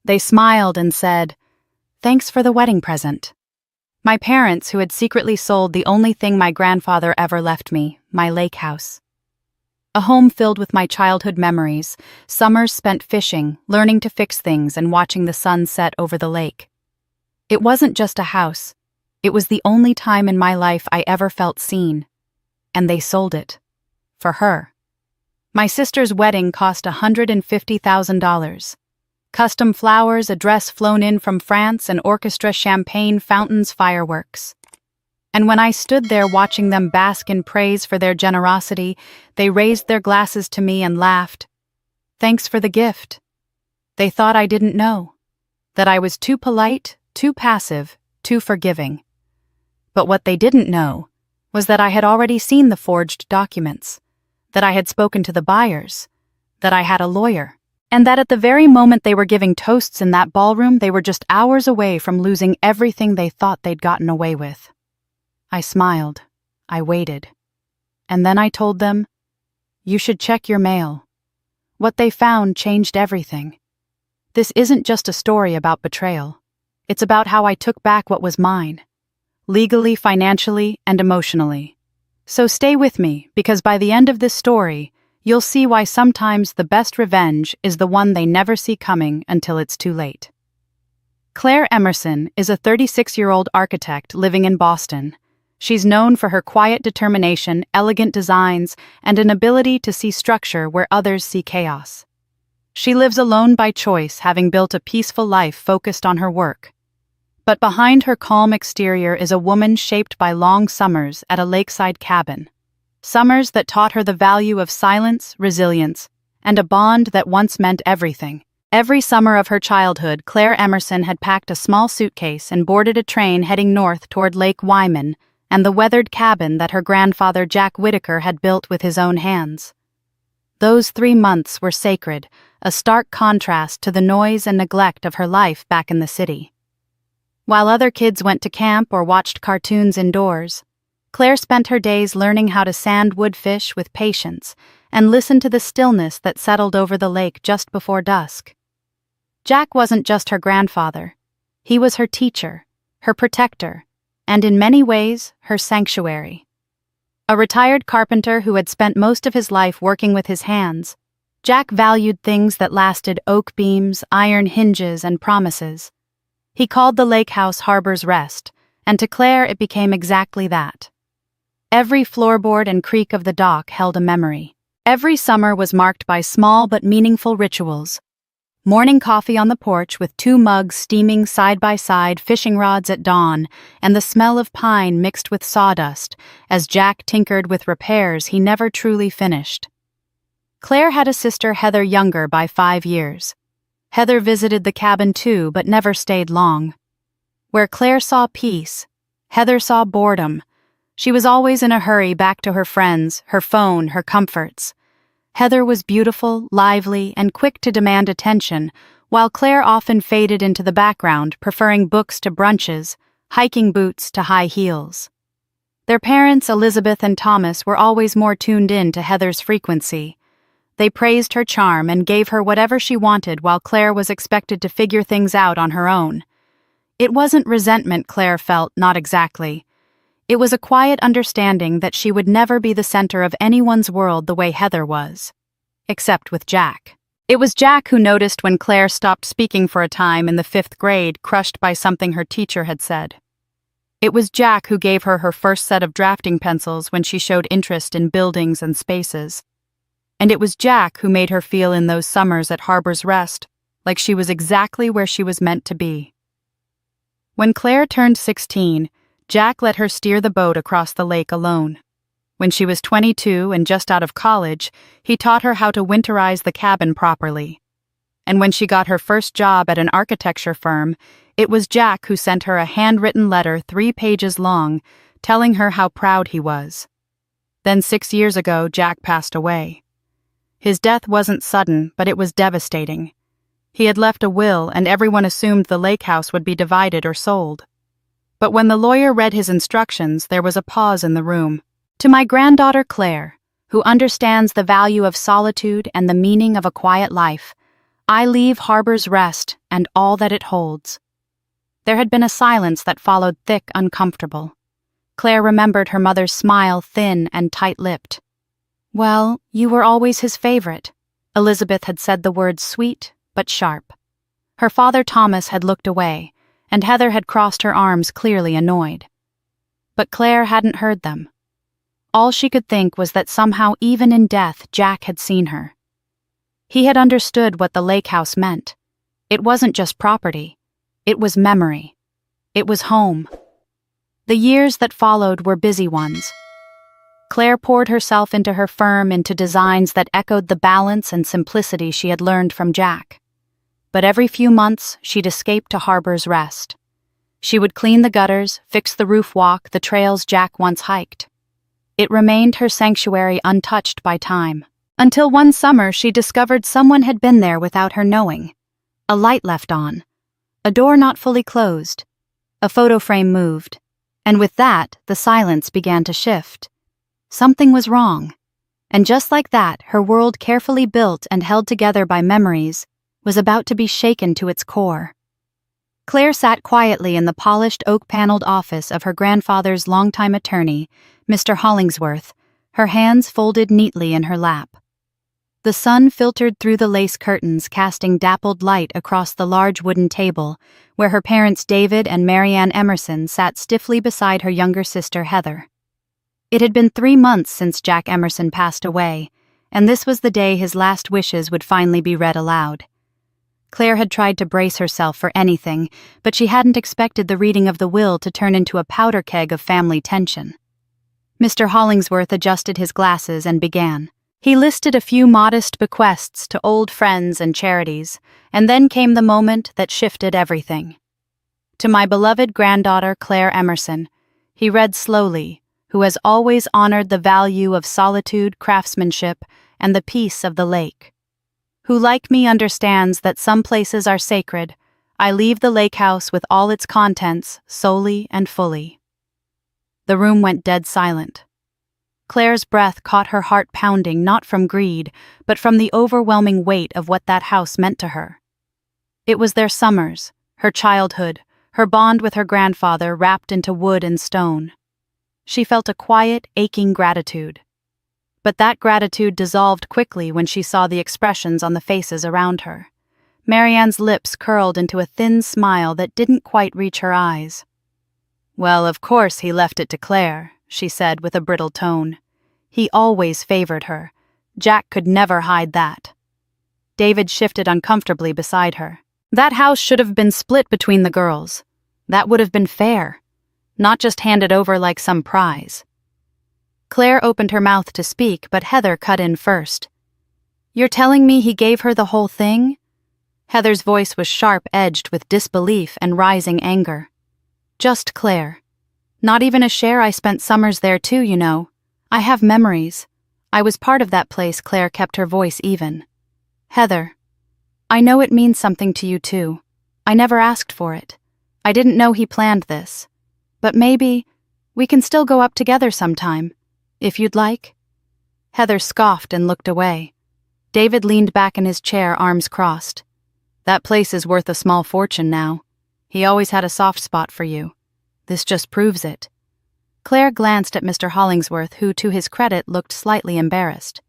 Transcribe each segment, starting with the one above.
They smiled and said, "Thanks for the wedding present." My parents, who had secretly sold the only thing my grandfather ever left me, my lake house. A home filled with my childhood memories, summers spent fishing, learning to fix things, and watching the sun set over the lake. It wasn't just a house. It was the only time in my life I ever felt seen. And they sold it. For her. My sister's wedding cost $150,000. Custom flowers, a dress flown in from France, an orchestra, champagne, fountains, fireworks. And when I stood there watching them bask in praise for their generosity, they raised their glasses to me and laughed. Thanks for the gift. They thought I didn't know. That I was too polite, too passive, too forgiving. But what they didn't know was that I had already seen the forged documents, that I had spoken to the buyers, that I had a lawyer, and that at the very moment they were giving toasts in that ballroom, they were just hours away from losing everything they thought they'd gotten away with. I smiled. I waited. And then I told them, "You should check your mail." What they found changed everything. This isn't just a story about betrayal. It's about how I took back what was mine. Legally, financially, and emotionally. So stay with me, because by the end of this story, you'll see why sometimes the best revenge is the one they never see coming until it's too late. Claire Emerson is a 36-year-old architect living in Boston. She's known for her quiet determination, elegant designs, and an ability to see structure where others see chaos. She lives alone by choice, having built a peaceful life focused on her work. But behind her calm exterior is a woman shaped by long summers at a lakeside cabin. Summers that taught her the value of silence, resilience, and a bond that once meant everything. Every summer of her childhood, Claire Emerson had packed a small suitcase and boarded a train heading north toward Lake Wyman and the weathered cabin that her grandfather Jack Whitaker had built with his own hands. Those 3 months were sacred, a stark contrast to the noise and neglect of her life back in the city. While other kids went to camp or watched cartoons indoors, Claire spent her days learning how to sand woodfish with patience and listen to the stillness that settled over the lake just before dusk. Jack wasn't just her grandfather. He was her teacher, her protector, and in many ways, her sanctuary. A retired carpenter who had spent most of his life working with his hands, Jack valued things that lasted: oak beams, iron hinges, and promises. He called the lake house Harbor's Rest, and to Claire it became exactly that. Every floorboard and creak of the dock held a memory. Every summer was marked by small but meaningful rituals. Morning coffee on the porch with 2 mugs steaming side by side, fishing rods at dawn, and the smell of pine mixed with sawdust as Jack tinkered with repairs he never truly finished. Claire had a sister, Heather, younger by 5 years. Heather visited the cabin too, but never stayed long. Where Claire saw peace, Heather saw boredom. She was always in a hurry back to her friends, her phone, her comforts. Heather was beautiful, lively, and quick to demand attention, while Claire often faded into the background, preferring books to brunches, hiking boots to high heels. Their parents, Elizabeth and Thomas, were always more tuned in to Heather's frequency. They praised her charm and gave her whatever she wanted, while Claire was expected to figure things out on her own. It wasn't resentment Claire felt, not exactly. It was a quiet understanding that she would never be the center of anyone's world the way Heather was. Except with Jack. It was Jack who noticed when Claire stopped speaking for a time in the 5th grade, crushed by something her teacher had said. It was Jack who gave her her first set of drafting pencils when she showed interest in buildings and spaces. And it was Jack who made her feel in those summers at Harbor's Rest like she was exactly where she was meant to be. When Claire turned 16, Jack let her steer the boat across the lake alone. When she was 22 and just out of college, he taught her how to winterize the cabin properly. And when she got her first job at an architecture firm, it was Jack who sent her a handwritten letter 3 pages long, telling her how proud he was. Then 6 years ago, Jack passed away. His death wasn't sudden, but it was devastating. He had left a will, and everyone assumed the lake house would be divided or sold. But when the lawyer read his instructions, there was a pause in the room. To my granddaughter Claire, who understands the value of solitude and the meaning of a quiet life, I leave Harbor's Rest and all that it holds." There had been a silence that followed, thick, uncomfortable. Claire remembered her mother's smile, thin and tight-lipped. "Well, you were always his favorite." Elizabeth had said the words sweet but sharp. Her father Thomas had looked away, and Heather had crossed her arms, clearly annoyed. But Claire hadn't heard them. All she could think was that somehow, even in death, Jack had seen her. He had understood what the lake house meant. It wasn't just property. It was memory. It was home. The years that followed were busy ones. Claire poured herself into her firm, into designs that echoed the balance and simplicity she had learned from Jack. But every few months, she'd escape to Harbor's Rest. She would clean the gutters, fix the roof walk, the trails Jack once hiked. It remained her sanctuary, untouched by time. Until one summer she discovered someone had been there without her knowing. A light left on. A door not fully closed. A photo frame moved. And with that, the silence began to shift. Something was wrong. And just like that, her world, carefully built and held together by memories, was about to be shaken to its core. Claire sat quietly in the polished oak-paneled office of her grandfather's longtime attorney, Mr. Hollingsworth, her hands folded neatly in her lap. The sun filtered through the lace curtains, casting dappled light across the large wooden table, where her parents David and Marianne Emerson sat stiffly beside her younger sister Heather. It had been 3 months since Jack Emerson passed away, and this was the day his last wishes would finally be read aloud. Claire had tried to brace herself for anything, but she hadn't expected the reading of the will to turn into a powder keg of family tension. Mr. Hollingsworth adjusted his glasses and began. He listed a few modest bequests to old friends and charities, and then came the moment that shifted everything. "To my beloved granddaughter Claire Emerson," he read slowly, "who has always honored the value of solitude, craftsmanship, and the peace of the lake. Who like me understands that some places are sacred, I leave the lake house with all its contents solely and fully." The room went dead silent. Claire's breath caught her heart pounding, not from greed, but from the overwhelming weight of what that house meant to her. It was their summers, her childhood, her bond with her grandfather wrapped into wood and stone. She felt a quiet, aching gratitude. But that gratitude dissolved quickly when she saw the expressions on the faces around her. Marianne's lips curled into a thin smile that didn't quite reach her eyes. "Well, of course he left it to Claire," she said with a brittle tone. "He always favored her. Jack could never hide that." David shifted uncomfortably beside her. "That house should have been split between the girls. That would have been fair. Not just handed over like some prize." Claire opened her mouth to speak, but Heather cut in first. "You're telling me he gave her the whole thing?" Heather's voice was sharp-edged with disbelief and rising anger. "Just Claire. Not even a share. I spent summers there too, you know. I have memories. I was part of that place." Claire kept her voice even. "Heather, I know it means something to you too. I never asked for it. I didn't know he planned this. But maybe we can still go up together sometime, if you'd like." Heather scoffed and looked away. David leaned back in his chair, arms crossed. "That place is worth a small fortune now. He always had a soft spot for you. This just proves it." Claire glanced at Mr. Hollingsworth, who, to his credit, looked slightly embarrassed.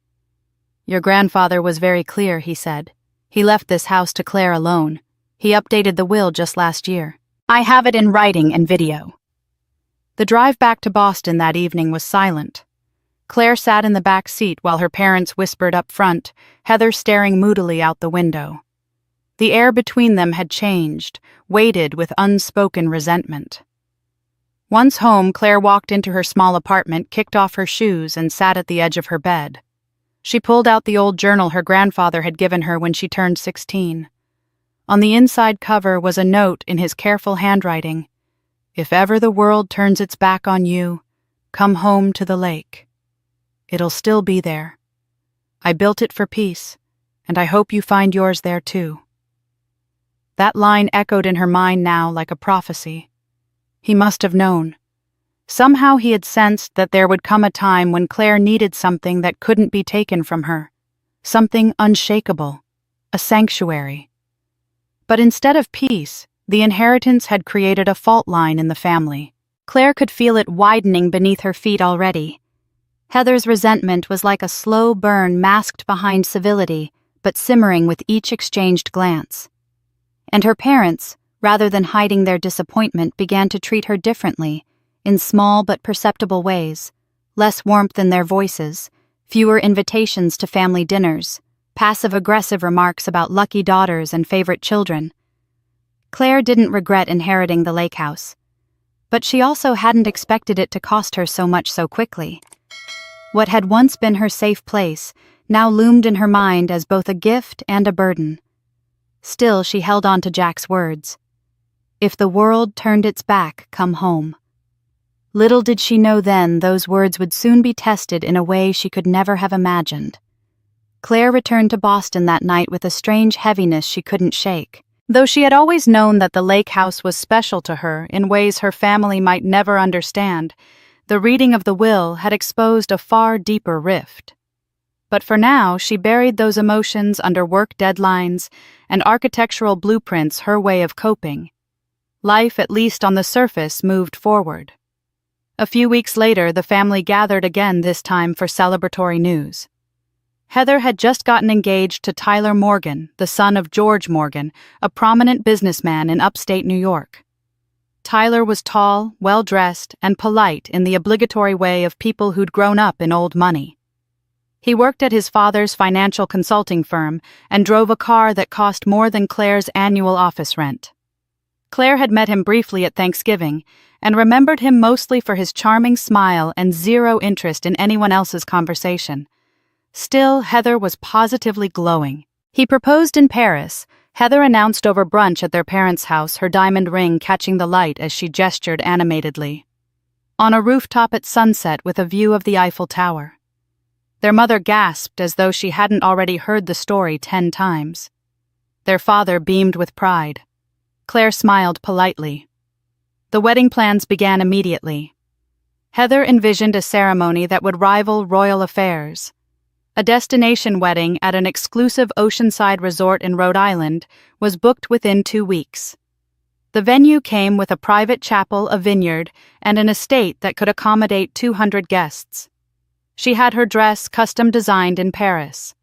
"Your grandfather was very clear," he said. "He left this house to Claire alone. He updated the will just last year. I have it in writing and video." The drive back to Boston that evening was silent. Claire sat in the back seat while her parents whispered up front, Heather staring moodily out the window. The air between them had changed, weighted with unspoken resentment. Once home, Claire walked into her small apartment, kicked off her shoes, and sat at the edge of her bed. She pulled out the old journal her grandfather had given her when she turned 16. On the inside cover was a note in his careful handwriting. "If ever the world turns its back on you, come home to the lake. It'll still be there. I built it for peace, and I hope you find yours there too." That line echoed in her mind now like a prophecy. He must have known. Somehow he had sensed that there would come a time when Claire needed something that couldn't be taken from her, something unshakable. a sanctuary. But instead of peace, the inheritance had created a fault line in the family. Claire could feel it widening beneath her feet already. Heather's resentment was like a slow burn masked behind civility, but simmering with each exchanged glance. And her parents, rather than hiding their disappointment, began to treat her differently, in small but perceptible ways. Less warmth in their voices, fewer invitations to family dinners, passive-aggressive remarks about lucky daughters and favorite children. Claire didn't regret inheriting the lake house, but she also hadn't expected it to cost her so much so quickly. What had once been her safe place now loomed in her mind as both a gift and a burden. Still, she held on to Jack's words. If the world turned its back, come home. Little did she know then those words would soon be tested in a way she could never have imagined. Claire returned to Boston that night with a strange heaviness she couldn't shake. Though she had always known that the lake house was special to her in ways her family might never understand, the reading of the will had exposed a far deeper rift. But for now, she buried those emotions under work deadlines and architectural blueprints, her way of coping. Life, at least on the surface, moved forward. A few weeks later, the family gathered again, this time for celebratory news. Heather had just gotten engaged to Tyler Morgan, the son of George Morgan, a prominent businessman in upstate New York. Tyler was tall, well-dressed, and polite in the obligatory way of people who'd grown up in old money. He worked at his father's financial consulting firm and drove a car that cost more than Claire's annual office rent. Claire had met him briefly at Thanksgiving and remembered him mostly for his charming smile and zero interest in anyone else's conversation. Still, Heather was positively glowing. He proposed in Paris. Heather announced over brunch at their parents' house, her diamond ring catching the light as she gestured animatedly. On a rooftop at sunset with a view of the Eiffel Tower. Their mother gasped as though she hadn't already heard the story 10 times. Their father beamed with pride. Claire smiled politely. The wedding plans began immediately. Heather envisioned a ceremony that would rival royal affairs. A destination wedding at an exclusive oceanside resort in Rhode Island was booked within 2 weeks. The venue came with a private chapel, a vineyard, and an estate that could accommodate 200 guests. She had her dress custom designed in Paris.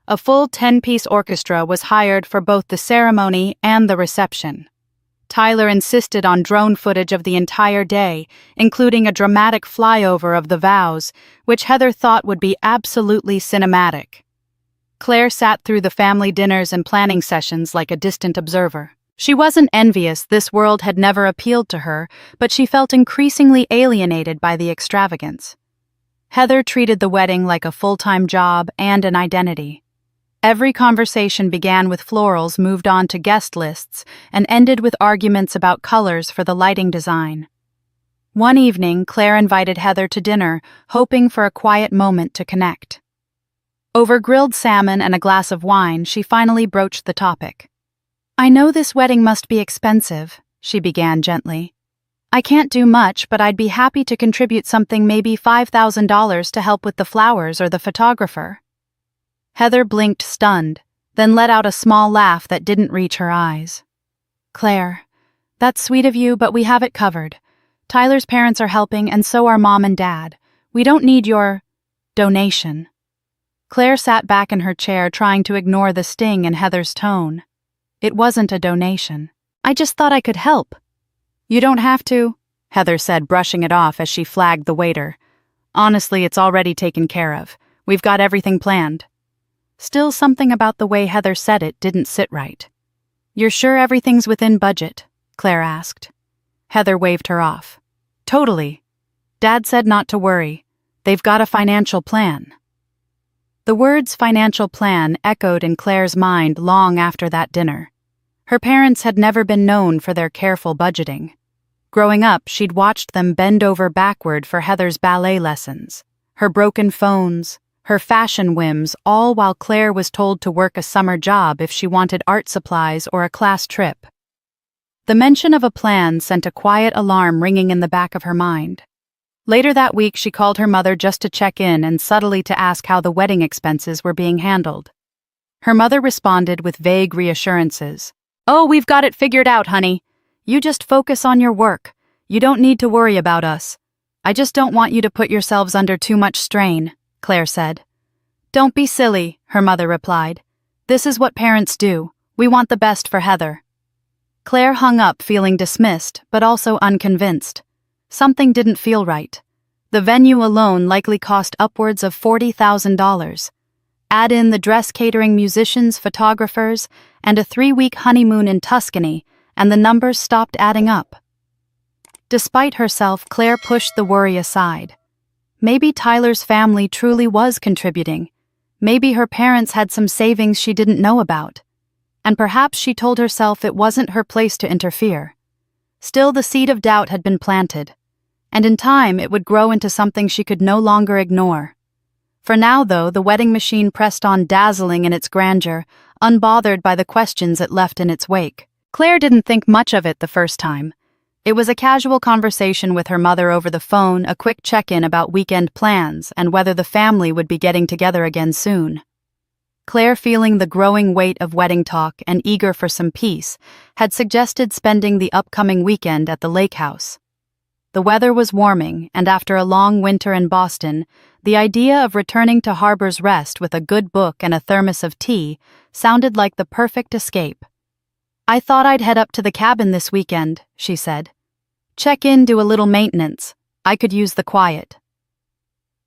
A full 10-piece orchestra was hired for both the ceremony and the reception. Tyler insisted on drone footage of the entire day, including a dramatic flyover of the vows, which Heather thought would be absolutely cinematic. Claire sat through the family dinners and planning sessions like a distant observer. She wasn't envious, this world had never appealed to her, but she felt increasingly alienated by the extravagance. Heather treated the wedding like a full-time job and an identity. Every conversation began with florals, moved on to guest lists, and ended with arguments about colors for the lighting design. One evening, Claire invited Heather to dinner, hoping for a quiet moment to connect. Over grilled salmon and a glass of wine, she finally broached the topic. "I know this wedding must be expensive," she began gently. "I can't do much, but I'd be happy to contribute something, maybe $5,000 to help with the flowers or the photographer." Heather blinked, stunned, then let out a small laugh that didn't reach her eyes. "Claire, that's sweet of you, but we have it covered. Tyler's parents are helping, and so are Mom and Dad. We don't need your donation." Claire sat back in her chair, trying to ignore the sting in Heather's tone. "It wasn't a donation. I just thought I could help." "You don't have to," Heather said, brushing it off as she flagged the waiter. "Honestly, it's already taken care of. We've got everything planned." Still, something about the way Heather said it didn't sit right. "You're sure everything's within budget?" Claire asked. Heather waved her off. "Totally. Dad said not to worry. They've got a financial plan." The words financial plan echoed in Claire's mind long after that dinner. Her parents had never been known for their careful budgeting. Growing up, she'd watched them bend over backward for Heather's ballet lessons, her broken phones, her fashion whims, all while Claire was told to work a summer job if she wanted art supplies or a class trip. The mention of a plan sent a quiet alarm ringing in the back of her mind. Later that week, she called her mother just to check in and subtly to ask how the wedding expenses were being handled. Her mother responded with vague reassurances. "Oh, we've got it figured out, honey. You just focus on your work. You don't need to worry about us. I just don't want you to put yourselves under too much strain," Claire said. "Don't be silly," her mother replied. "This is what parents do. We want the best for Heather." Claire hung up feeling dismissed, but also unconvinced. Something didn't feel right. The venue alone likely cost upwards of $40,000. Add in the dress catering, musicians, photographers, and a 3-week honeymoon in Tuscany, and the numbers stopped adding up. Despite herself, Claire pushed the worry aside. Maybe Tyler's family truly was contributing. Maybe her parents had some savings she didn't know about. And perhaps she told herself it wasn't her place to interfere. Still, the seed of doubt had been planted, and in time it would grow into something she could no longer ignore. For now, though, the wedding machine pressed on, dazzling in its grandeur, unbothered by the questions it left in its wake. Claire didn't think much of it the first time. It was a casual conversation with her mother over the phone, a quick check-in about weekend plans and whether the family would be getting together again soon. Claire, feeling the growing weight of wedding talk and eager for some peace, had suggested spending the upcoming weekend at the lake house. The weather was warming, and after a long winter in Boston, the idea of returning to Harbor's Rest with a good book and a thermos of tea sounded like the perfect escape. "I thought I'd head up to the cabin this weekend," she said. "Check in, do a little maintenance. I could use the quiet."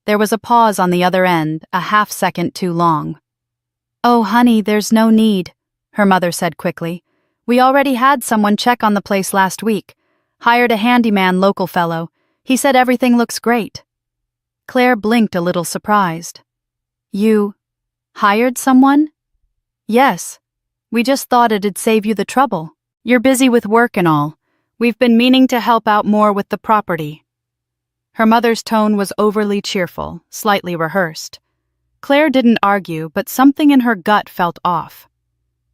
There was a pause on the other end, a half-second too long. "Oh, honey, there's no need," her mother said quickly. "We already had someone check on the place last week. Hired a handyman, local fellow. He said everything looks great." Claire blinked a little surprised. "You hired someone?" "Yes. We just thought it'd save you the trouble. You're busy with work and all. We've been meaning to help out more with the property." Her mother's tone was overly cheerful, slightly rehearsed. Claire didn't argue, but something in her gut felt off.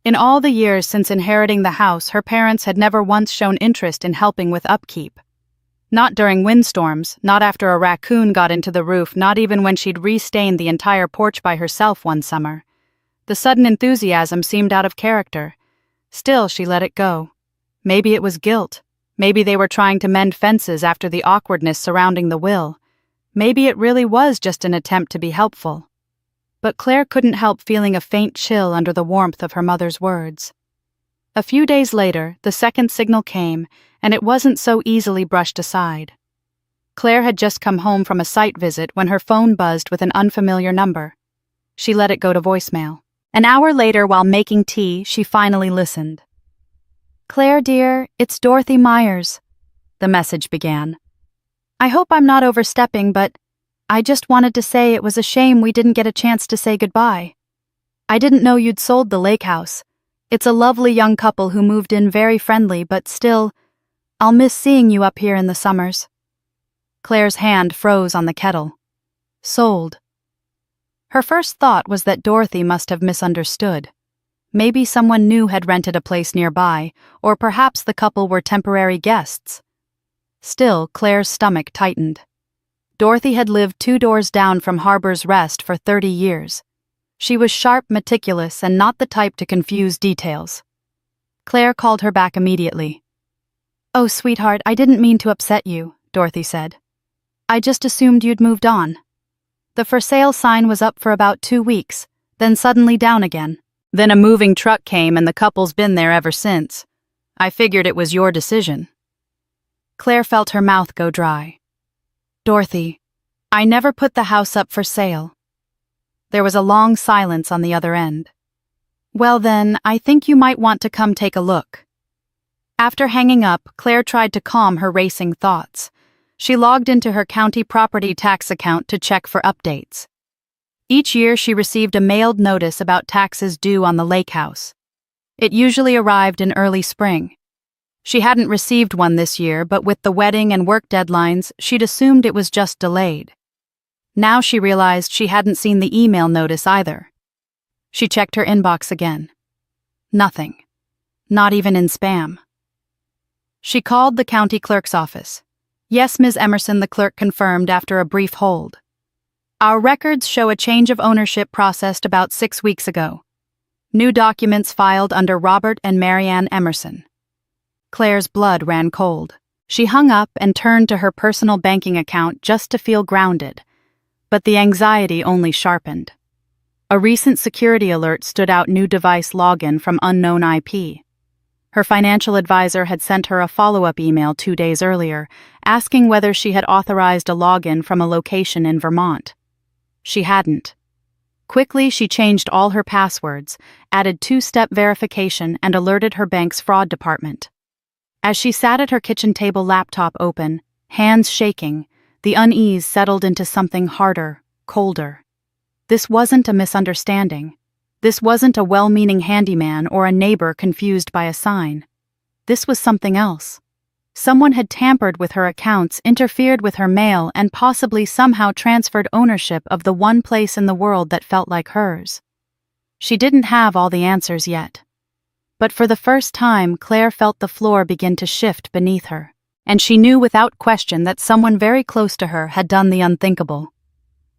In all the years since inheriting the house, her parents had never once shown interest in helping with upkeep. Not during windstorms, not after a raccoon got into the roof, not even when she'd re-stained the entire porch by herself one summer. The sudden enthusiasm seemed out of character. Still, she let it go. Maybe it was guilt. Maybe they were trying to mend fences after the awkwardness surrounding the will. Maybe it really was just an attempt to be helpful. But Claire couldn't help feeling a faint chill under the warmth of her mother's words. A few days later, the second signal came, and it wasn't so easily brushed aside. Claire had just come home from a site visit when her phone buzzed with an unfamiliar number. She let it go to voicemail. An hour later, while making tea, she finally listened. "Claire, dear, it's Dorothy Myers," the message began. "I hope I'm not overstepping, but I just wanted to say it was a shame we didn't get a chance to say goodbye. I didn't know you'd sold the lake house. It's a lovely young couple who moved in very friendly, but still, I'll miss seeing you up here in the summers." Claire's hand froze on the kettle. Sold. Her first thought was that Dorothy must have misunderstood. Maybe someone new had rented a place nearby, or perhaps the couple were temporary guests. Still, Claire's stomach tightened. Dorothy had lived 2 doors down from Harbor's Rest for 30 years. She was sharp, meticulous, and not the type to confuse details. Claire called her back immediately. "Oh, sweetheart, I didn't mean to upset you," Dorothy said. "I just assumed you'd moved on. The for sale sign was up for about 2 weeks, then suddenly down again. Then a moving truck came and the couple's been there ever since. I figured it was your decision." Claire felt her mouth go dry. "Dorothy, I never put the house up for sale." There was a long silence on the other end. "Well then, I think you might want to come take a look." After hanging up, Claire tried to calm her racing thoughts. She logged into her county property tax account to check for updates. Each year she received a mailed notice about taxes due on the lake house. It usually arrived in early spring. She hadn't received one this year, but with the wedding and work deadlines, she'd assumed it was just delayed. Now she realized she hadn't seen the email notice either. She checked her inbox again. Nothing. Not even in spam. She called the county clerk's office. "Yes, Ms. Emerson," the clerk confirmed after a brief hold. "Our records show a change of ownership processed about 6 weeks ago." New documents filed under Robert and Marianne Emerson. Claire's blood ran cold. She hung up and turned to her personal banking account just to feel grounded. But the anxiety only sharpened. A recent security alert stood out: new device login from unknown IP. Her financial advisor had sent her a follow-up email 2 days earlier, asking whether she had authorized a login from a location in Vermont. She hadn't. Quickly, she changed all her passwords, added two-step verification, and alerted her bank's fraud department. As she sat at her kitchen table, laptop open, hands shaking, the unease settled into something harder, colder. This wasn't a misunderstanding. This wasn't a well-meaning handyman or a neighbor confused by a sign. This was something else. Someone had tampered with her accounts, interfered with her mail, and possibly somehow transferred ownership of the one place in the world that felt like hers. She didn't have all the answers yet. But for the first time, Claire felt the floor begin to shift beneath her, and she knew without question that someone very close to her had done the unthinkable.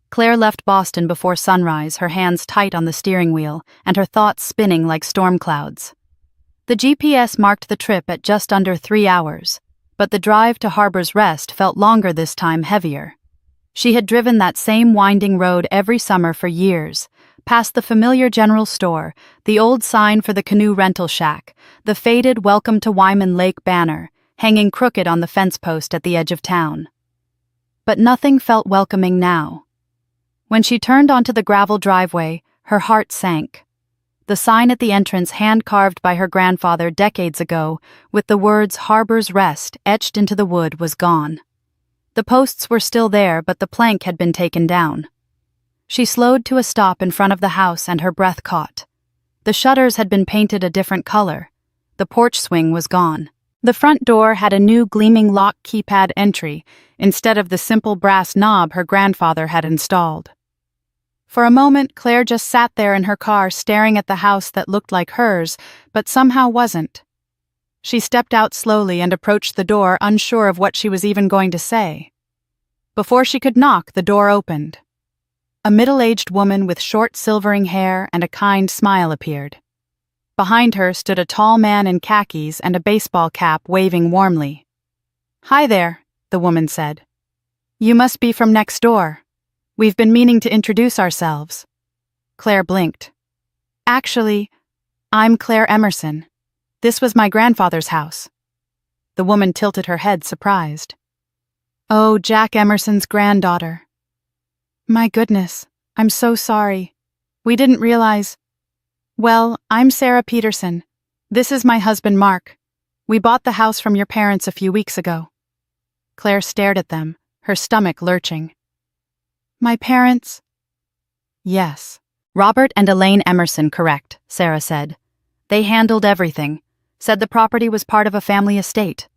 Claire left Boston before sunrise, her hands tight on the steering wheel, and her thoughts spinning like storm clouds. The GPS marked the trip at just under 3 hours, but the drive to Harbor's Rest felt longer, this time heavier. She had driven that same winding road every summer for years, past the familiar general store, the old sign for the canoe rental shack, the faded "Welcome to Wyman Lake" banner, hanging crooked on the fence post at the edge of town. But nothing felt welcoming now. When she turned onto the gravel driveway, her heart sank. The sign at the entrance, hand-carved by her grandfather decades ago, with the words "Harbor's Rest" etched into the wood, was gone. The posts were still there, but the plank had been taken down. She slowed to a stop in front of the house, and her breath caught. The shutters had been painted a different color. The porch swing was gone. The front door had a new gleaming lock keypad entry, instead of the simple brass knob her grandfather had installed. For a moment, Claire just sat there in her car, staring at the house that looked like hers, but somehow wasn't. She stepped out slowly and approached the door, unsure of what she was even going to say. Before she could knock, the door opened. A middle-aged woman with short silvering hair and a kind smile appeared. Behind her stood a tall man in khakis and a baseball cap, waving warmly. "Hi there," the woman said. "You must be from next door. We've been meaning to introduce ourselves." Claire blinked. "Actually, I'm Claire Emerson. This was my grandfather's house." The woman tilted her head, surprised. "Oh, Jack Emerson's granddaughter. My goodness, I'm so sorry. We didn't realize. Well, I'm Sarah Peterson. This is my husband, Mark. We bought the house from your parents a few weeks ago." Claire stared at them, her stomach lurching. "My parents?" "Yes. Robert and Elaine Emerson, correct," Sarah said. "They handled everything, said the property was part of a family estate.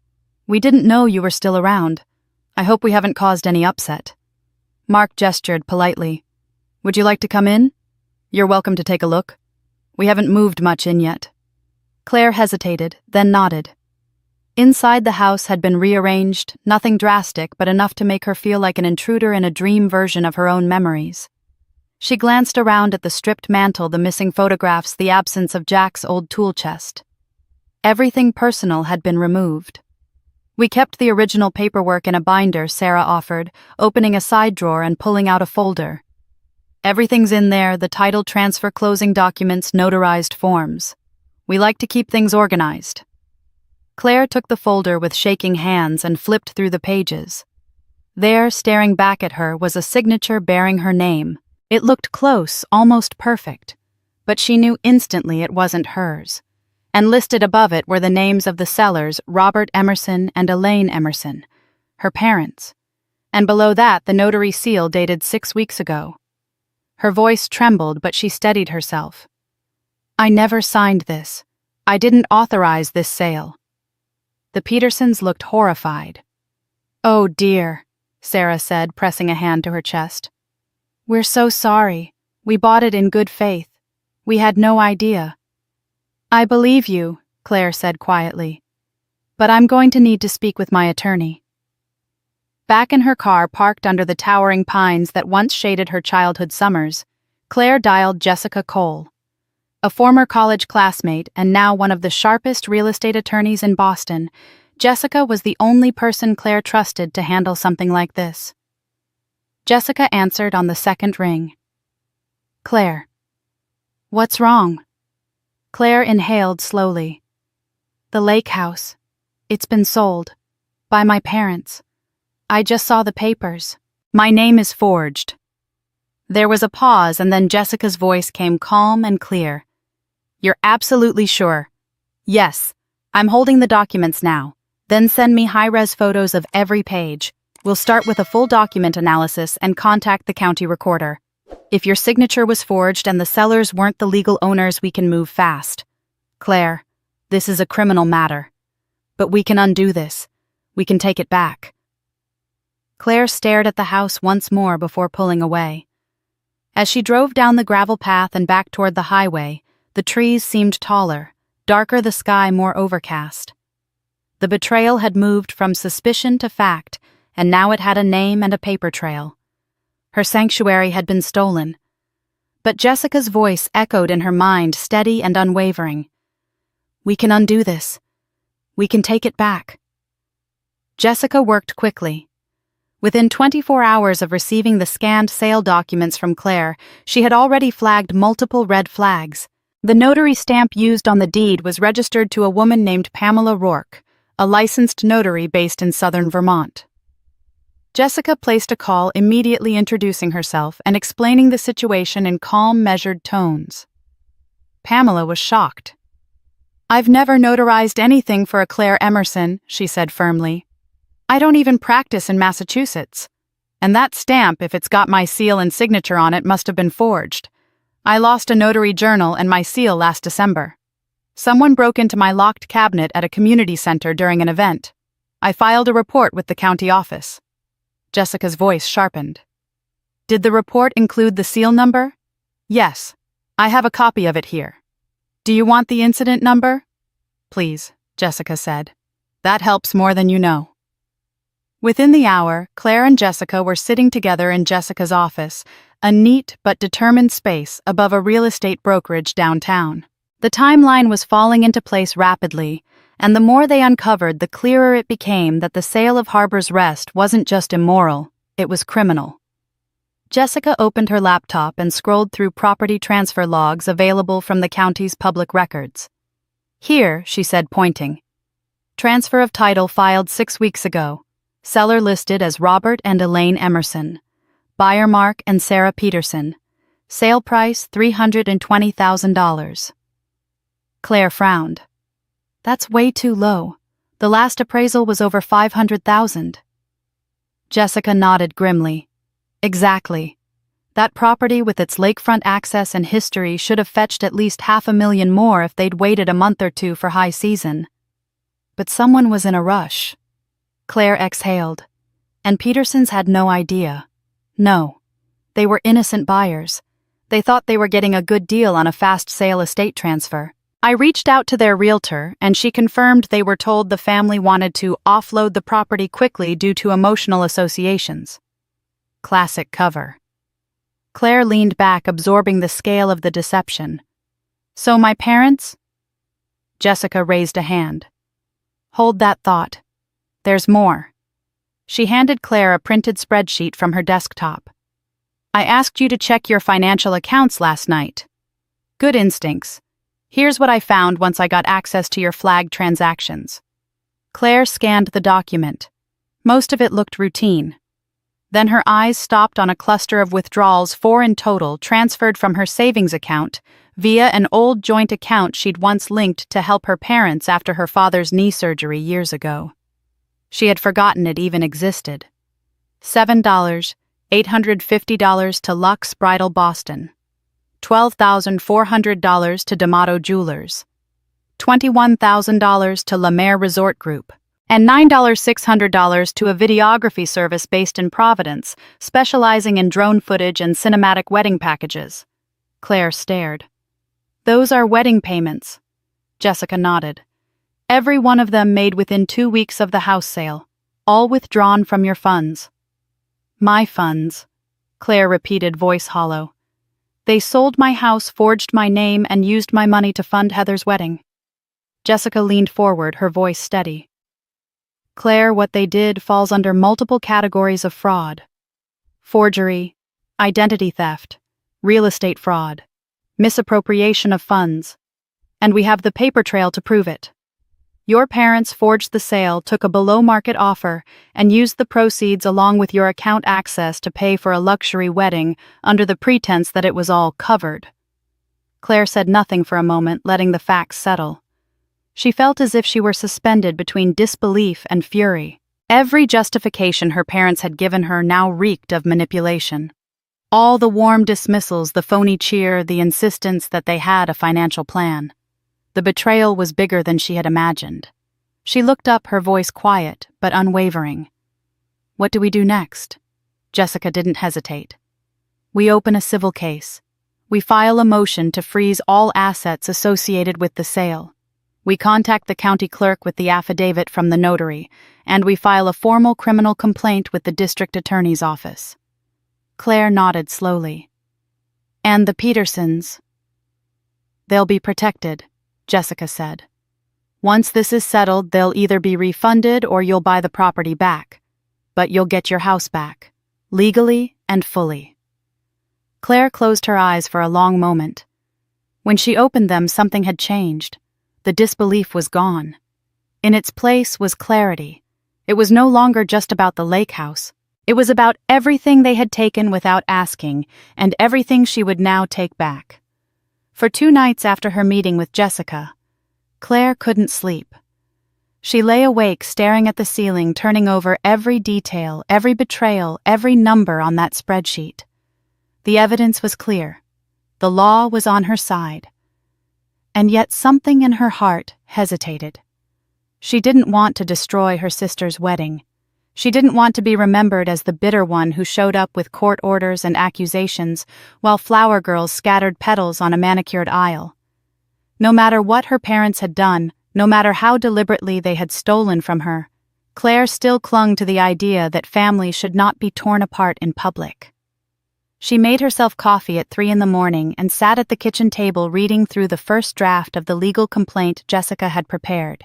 We didn't know you were still around. I hope we haven't caused any upset." Mark gestured politely. "Would you like to come in? You're welcome to take a look. We haven't moved much in yet." Claire hesitated, then nodded. Inside, the house had been rearranged, nothing drastic, but enough to make her feel like an intruder in a dream version of her own memories. She glanced around at the stripped mantel, the missing photographs, the absence of Jack's old tool chest. Everything personal had been removed. "We kept the original paperwork in a binder," Sarah offered, opening a side drawer and pulling out a folder. "Everything's in there: the title transfer, closing documents, notarized forms. We like to keep things organized." Claire took the folder with shaking hands and flipped through the pages. There, staring back at her, was a signature bearing her name. It looked close, almost perfect, but she knew instantly it wasn't hers. And listed above it were the names of the sellers, Robert Emerson and Elaine Emerson, her parents. And below that, the notary seal dated 6 weeks ago. Her voice trembled, but she steadied herself. "I never signed this. I didn't authorize this sale." The Petersons looked horrified. "Oh dear," Sarah said, pressing a hand to her chest. "We're so sorry. We bought it in good faith. We had no idea." "I believe you," Claire said quietly. "But I'm going to need to speak with my attorney." Back in her car, parked under the towering pines that once shaded her childhood summers, Claire dialed Jessica Cole. A former college classmate and now one of the sharpest real estate attorneys in Boston, Jessica was the only person Claire trusted to handle something like this. Jessica answered on the second ring. "Claire." "What's wrong?" Claire inhaled slowly. "The lake house. It's been sold. By my parents. I just saw the papers. My name is forged." There was a pause, and then Jessica's voice came calm and clear. "You're absolutely sure?" "Yes. I'm holding the documents now. Then send me high-res photos of every page. We'll start with a full document analysis and contact the county recorder. If your signature was forged and the sellers weren't the legal owners, we can move fast. Claire, this is a criminal matter. But we can undo this. We can take it back." Claire stared at the house once more before pulling away. As she drove down the gravel path and back toward the highway, the trees seemed taller, darker, the sky more overcast. The betrayal had moved from suspicion to fact, and now it had a name and a paper trail. Her sanctuary had been stolen. But Jessica's voice echoed in her mind, steady and unwavering. "We can undo this. We can take it back." Jessica worked quickly. Within 24 hours of receiving the scanned sale documents from Claire, she had already flagged multiple red flags. The notary stamp used on the deed was registered to a woman named Pamela Rourke, a licensed notary based in southern Vermont. Jessica placed a call, immediately introducing herself and explaining the situation in calm, measured tones. Pamela was shocked. "I've never notarized anything for a Claire Emerson," she said firmly. "I don't even practice in Massachusetts. And that stamp, if it's got my seal and signature on it, must have been forged. I lost a notary journal and my seal last December. Someone broke into my locked cabinet at a community center during an event. I filed a report with the county office." Jessica's voice sharpened. "Did the report include the seal number?" "Yes. I have a copy of it here." "Do you want the incident number?" "Please," Jessica said. "That helps more than you know." Within the hour, Claire and Jessica were sitting together in Jessica's office, a neat but determined space above a real estate brokerage downtown. The timeline was falling into place rapidly, and the more they uncovered, the clearer it became that the sale of Harbor's Rest wasn't just immoral, it was criminal. Jessica opened her laptop and scrolled through property transfer logs available from the county's public records. "Here," she said, pointing. "Transfer of title filed 6 weeks ago. Seller listed as Robert and Elaine Emerson. Buyer Mark and Sarah Peterson. Sale price $320,000. Claire frowned. "That's way too low. The last appraisal was over $500,000. Jessica nodded grimly. "Exactly. That property with its lakefront access and history should have fetched at least $500,000 more if they'd waited a month or two for high season. But someone was in a rush." Claire exhaled. "And Petersons had no idea. No. They were innocent buyers. They thought they were getting a good deal on a fast sale estate transfer. I reached out to their realtor, and she confirmed they were told the family wanted to offload the property quickly due to emotional associations." Classic cover. Claire leaned back, absorbing the scale of the deception. "So my parents?" Jessica raised a hand. "Hold that thought. There's more." She handed Claire a printed spreadsheet from her desktop. "I asked you to check your financial accounts last night. Good instincts. Here's what I found once I got access to your flagged transactions." Claire scanned the document. Most of it looked routine. Then her eyes stopped on a cluster of withdrawals, 4 in total, transferred from her savings account via an old joint account she'd once linked to help her parents after her father's knee surgery years ago. She had forgotten it even existed. $7, $850 to Lux Bridal Boston. $12,400 to D'Amato Jewelers. $21,000 to La Mer Resort Group. And $9,600 to a videography service based in Providence, specializing in drone footage and cinematic wedding packages. Claire stared. "Those are wedding payments." Jessica nodded. "Every one of them made within 2 weeks of the house sale, all withdrawn from your funds." "My funds," Claire repeated, voice hollow. They sold my house, forged my name, and used my money to fund Heather's wedding. Jessica leaned forward, her voice steady. Claire, what they did falls under multiple categories of fraud. Forgery, identity theft, real estate fraud, misappropriation of funds. And we have the paper trail to prove it. Your parents forged the sale, took a below-market offer, and used the proceeds along with your account access to pay for a luxury wedding under the pretense that it was all covered. Claire said nothing for a moment, letting the facts settle. She felt as if she were suspended between disbelief and fury. Every justification her parents had given her now reeked of manipulation. All the warm dismissals, the phony cheer, the insistence that they had a financial plan. The betrayal was bigger than she had imagined. She looked up, her voice quiet but unwavering. What do we do next? Jessica didn't hesitate. We open a civil case. We file a motion to freeze all assets associated with the sale. We contact the county clerk with the affidavit from the notary, and we file a formal criminal complaint with the district attorney's office. Claire nodded slowly. And the Petersons? They'll be protected, Jessica said. Once this is settled, they'll either be refunded or you'll buy the property back. But you'll get your house back, legally and fully. Claire closed her eyes for a long moment. When she opened them, something had changed. The disbelief was gone. In its place was clarity. It was no longer just about the lake house. It was about everything they had taken without asking, and everything she would now take back. For 2 nights after her meeting with Jessica, Claire couldn't sleep. She lay awake, staring at the ceiling, turning over every detail, every betrayal, every number on that spreadsheet. The evidence was clear. The law was on her side. And yet something in her heart hesitated. She didn't want to destroy her sister's wedding. She didn't want to be remembered as the bitter one who showed up with court orders and accusations while flower girls scattered petals on a manicured aisle. No matter what her parents had done, no matter how deliberately they had stolen from her, Claire still clung to the idea that families should not be torn apart in public. She made herself coffee at 3 a.m. and sat at the kitchen table reading through the first draft of the legal complaint Jessica had prepared.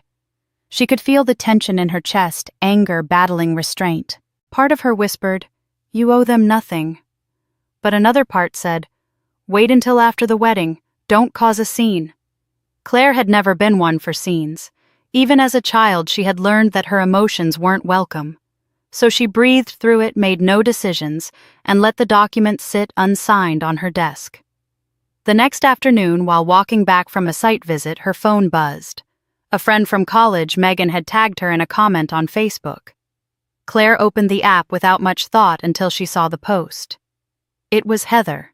She could feel the tension in her chest, anger battling restraint. Part of her whispered, "You owe them nothing." But another part said, "Wait until after the wedding. Don't cause a scene." Claire had never been one for scenes. Even as a child, she had learned that her emotions weren't welcome. So she breathed through it, made no decisions, and let the document sit unsigned on her desk. The next afternoon, while walking back from a site visit, her phone buzzed. A friend from college, Megan, had tagged her in a comment on Facebook. Claire opened the app without much thought until she saw the post. It was Heather.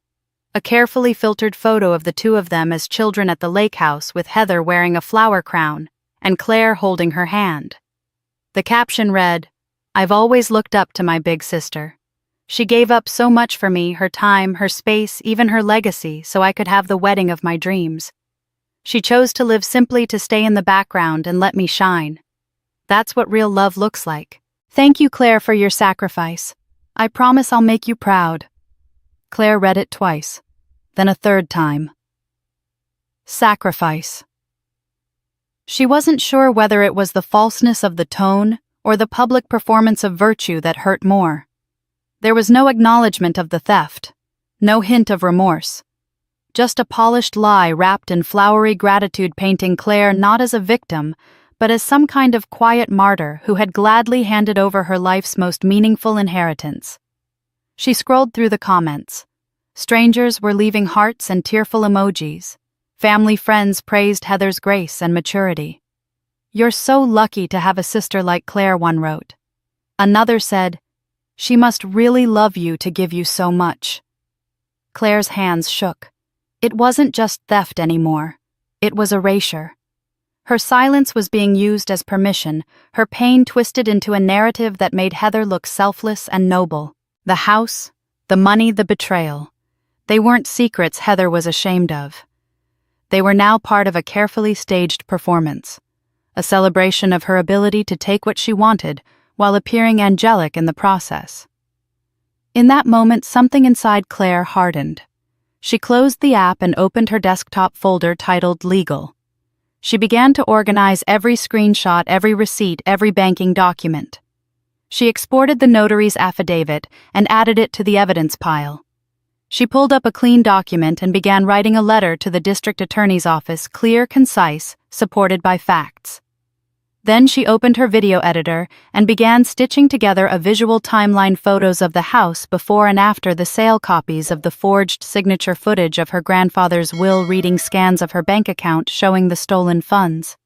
A carefully filtered photo of the two of them as children at the lake house, with Heather wearing a flower crown and Claire holding her hand. The caption read, "I've always looked up to my big sister. She gave up so much for me, her time, her space, even her legacy, so I could have the wedding of my dreams. She chose to live simply, to stay in the background and let me shine. That's what real love looks like. Thank you, Claire, for your sacrifice. I promise I'll make you proud." Claire read it twice, then a third time. Sacrifice. She wasn't sure whether it was the falseness of the tone or the public performance of virtue that hurt more. There was no acknowledgement of the theft, no hint of remorse. Just a polished lie wrapped in flowery gratitude, painting Claire not as a victim, but as some kind of quiet martyr who had gladly handed over her life's most meaningful inheritance. She scrolled through the comments. Strangers were leaving hearts and tearful emojis. Family friends praised Heather's grace and maturity. "You're so lucky to have a sister like Claire," one wrote. Another said, "She must really love you to give you so much." Claire's hands shook. It wasn't just theft anymore. It was erasure. Her silence was being used as permission, her pain twisted into a narrative that made Heather look selfless and noble. The house, the money, the betrayal. They weren't secrets Heather was ashamed of. They were now part of a carefully staged performance, a celebration of her ability to take what she wanted while appearing angelic in the process. In that moment, something inside Claire hardened. She closed the app and opened her desktop folder titled Legal. She began to organize every screenshot, every receipt, every banking document. She exported the notary's affidavit and added it to the evidence pile. She pulled up a clean document and began writing a letter to the district attorney's office, clear, concise, supported by facts. Then she opened her video editor and began stitching together a visual timeline, photos of the house before and after the sale, copies of the forged signature, footage of her grandfather's will, reading scans of her bank account showing the stolen funds.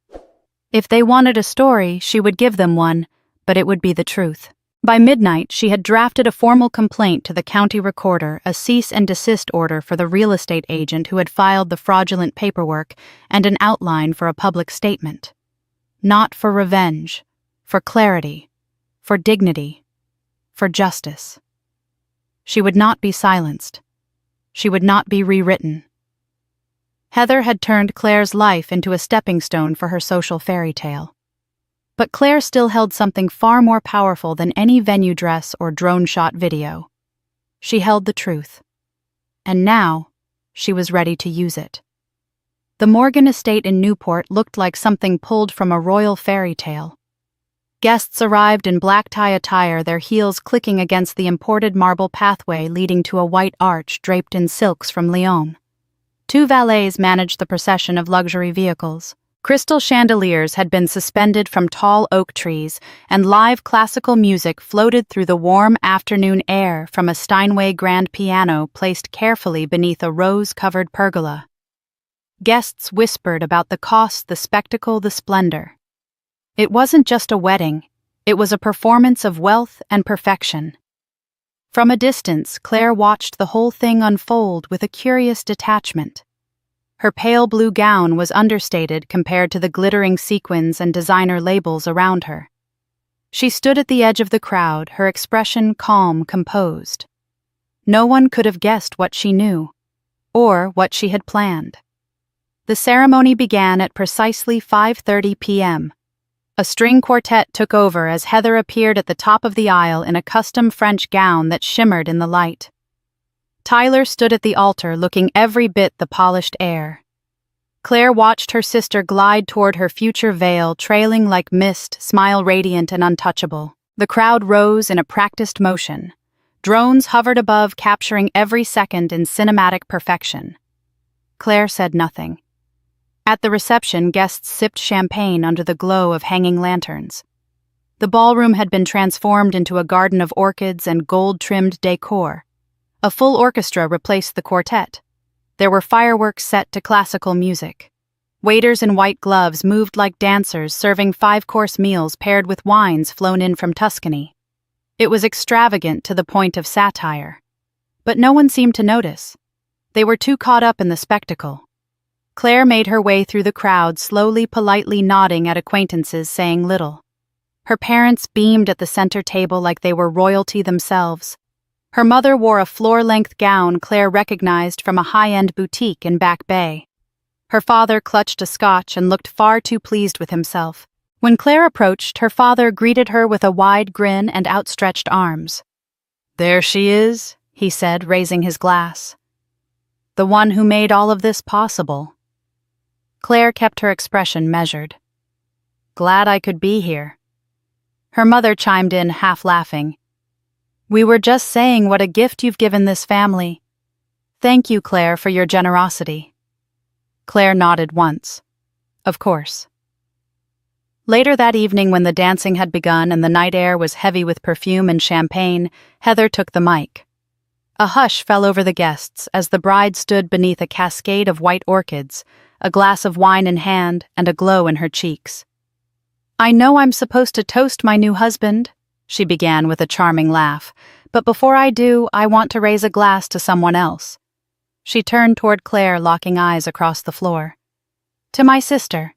If they wanted a story, she would give them one, but it would be the truth. By midnight, she had drafted a formal complaint to the county recorder, a cease and desist order for the real estate agent who had filed the fraudulent paperwork, and an outline for a public statement. Not for revenge, for clarity, for dignity, for justice. She would not be silenced. She would not be rewritten. Heather had turned Claire's life into a stepping stone for her social fairy tale. But Claire still held something far more powerful than any venue dress or drone-shot video. She held the truth. And now, she was ready to use it. The Morgan estate in Newport looked like something pulled from a royal fairy tale. Guests arrived in black tie attire, their heels clicking against the imported marble pathway leading to a white arch draped in silks from Lyon. 2 valets managed the procession of luxury vehicles. Crystal chandeliers had been suspended from tall oak trees, and live classical music floated through the warm afternoon air from a Steinway grand piano placed carefully beneath a rose-covered pergola. Guests whispered about the cost, the spectacle, the splendor. It wasn't just a wedding, it was a performance of wealth and perfection. From a distance, Claire watched the whole thing unfold with a curious detachment. Her pale blue gown was understated compared to the glittering sequins and designer labels around her. She stood at the edge of the crowd, her expression calm, composed. No one could have guessed what she knew, or what she had planned. The ceremony began at precisely 5:30 p.m. A string quartet took over as Heather appeared at the top of the aisle in a custom French gown that shimmered in the light. Tyler stood at the altar looking every bit the polished heir. Claire watched her sister glide toward her future veil, trailing like mist, smile radiant and untouchable. The crowd rose in a practiced motion. Drones hovered above, capturing every second in cinematic perfection. Claire said nothing. At the reception, guests sipped champagne under the glow of hanging lanterns. The ballroom had been transformed into a garden of orchids and gold-trimmed decor. A full orchestra replaced the quartet. There were fireworks set to classical music. Waiters in white gloves moved like dancers, serving 5-course meals paired with wines flown in from Tuscany. It was extravagant to the point of satire. But no one seemed to notice. They were too caught up in the spectacle. Claire made her way through the crowd, slowly, politely nodding at acquaintances, saying little. Her parents beamed at the center table like they were royalty themselves. Her mother wore a floor-length gown Claire recognized from a high-end boutique in Back Bay. Her father clutched a scotch and looked far too pleased with himself. When Claire approached, her father greeted her with a wide grin and outstretched arms. "There she is," he said, raising his glass. "The one who made all of this possible." Claire kept her expression measured. "Glad I could be here." Her mother chimed in, half laughing. "We were just saying what a gift you've given this family. Thank you, Claire, for your generosity." Claire nodded once. Of course. Later that evening, when the dancing had begun and the night air was heavy with perfume and champagne, Heather took the mic. A hush fell over the guests as the bride stood beneath a cascade of white orchids, a glass of wine in hand and a glow in her cheeks. "I know I'm supposed to toast my new husband," she began with a charming laugh, "but before I do, I want to raise a glass to someone else." She turned toward Claire, locking eyes across the floor. "To my sister.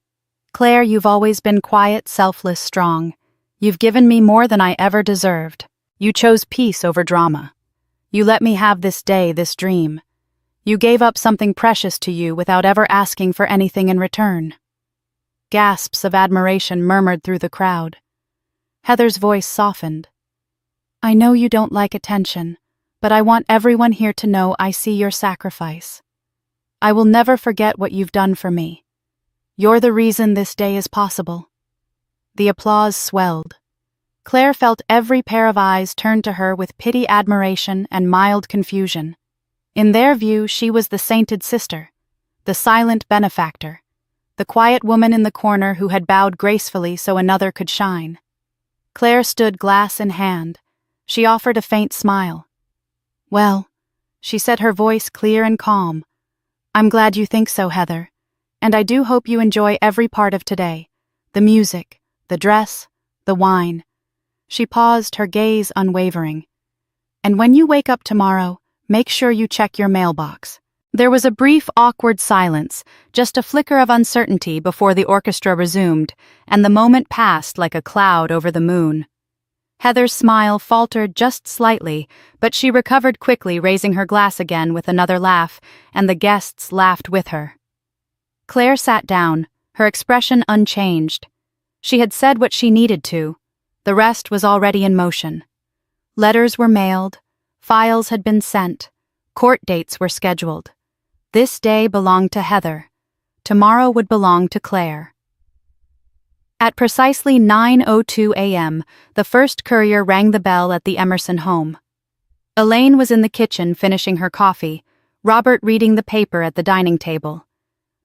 Claire, you've always been quiet, selfless, strong. You've given me more than I ever deserved. You chose peace over drama. You let me have this day, this dream. You gave up something precious to you without ever asking for anything in return." Gasps of admiration murmured through the crowd. Heather's voice softened. "I know you don't like attention, but I want everyone here to know I see your sacrifice. I will never forget what you've done for me. You're the reason this day is possible." The applause swelled. Claire felt every pair of eyes turn to her with pity, admiration, and mild confusion. In their view, she was the sainted sister, the silent benefactor, the quiet woman in the corner who had bowed gracefully so another could shine. Claire stood glass in hand. She offered a faint smile. "Well," she said, her voice clear and calm, "I'm glad you think so, Heather, and I do hope you enjoy every part of today, the music, the dress, the wine." She paused, her gaze unwavering. "And when you wake up tomorrow, make sure you check your mailbox." There was a brief, awkward silence, just a flicker of uncertainty before the orchestra resumed, and the moment passed like a cloud over the moon. Heather's smile faltered just slightly, but she recovered quickly, raising her glass again with another laugh, and the guests laughed with her. Claire sat down, her expression unchanged. She had said what she needed to. The rest was already in motion. Letters were mailed, files had been sent, court dates were scheduled. This day belonged to Heather. Tomorrow would belong to Claire. At precisely 9:02 a.m., the first courier rang the bell at the Emerson home. Elaine was in the kitchen finishing her coffee, Robert reading the paper at the dining table.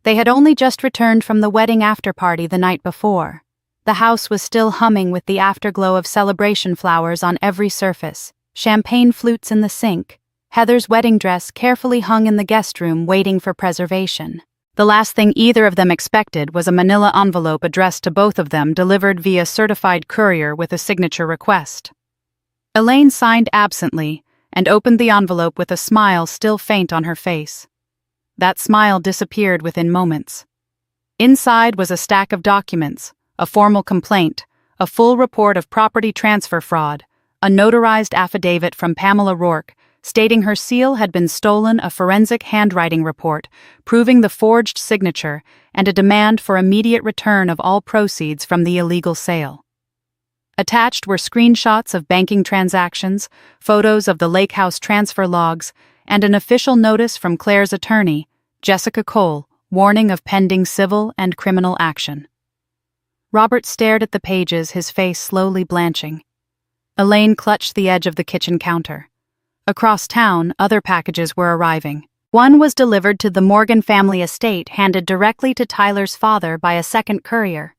They had only just returned from the wedding after-party the night before. The house was still humming with the afterglow of celebration flowers on every surface, champagne flutes in the sink, Heather's wedding dress carefully hung in the guest room waiting for preservation. The last thing either of them expected was a manila envelope addressed to both of them delivered via certified courier with a signature request. Elaine signed absently and opened the envelope with a smile still faint on her face. That smile disappeared within moments. Inside was a stack of documents, a formal complaint, a full report of property transfer fraud, a notarized affidavit from Pamela Rourke, stating her seal had been stolen, a forensic handwriting report proving the forged signature, and a demand for immediate return of all proceeds from the illegal sale. Attached were screenshots of banking transactions, photos of the lake house transfer logs, and an official notice from Claire's attorney, Jessica Cole, warning of pending civil and criminal action. Robert stared at the pages, his face slowly blanching. Elaine clutched the edge of the kitchen counter. Across town, other packages were arriving. One was delivered to the Morgan family estate, handed directly to Tyler's father by a second courier.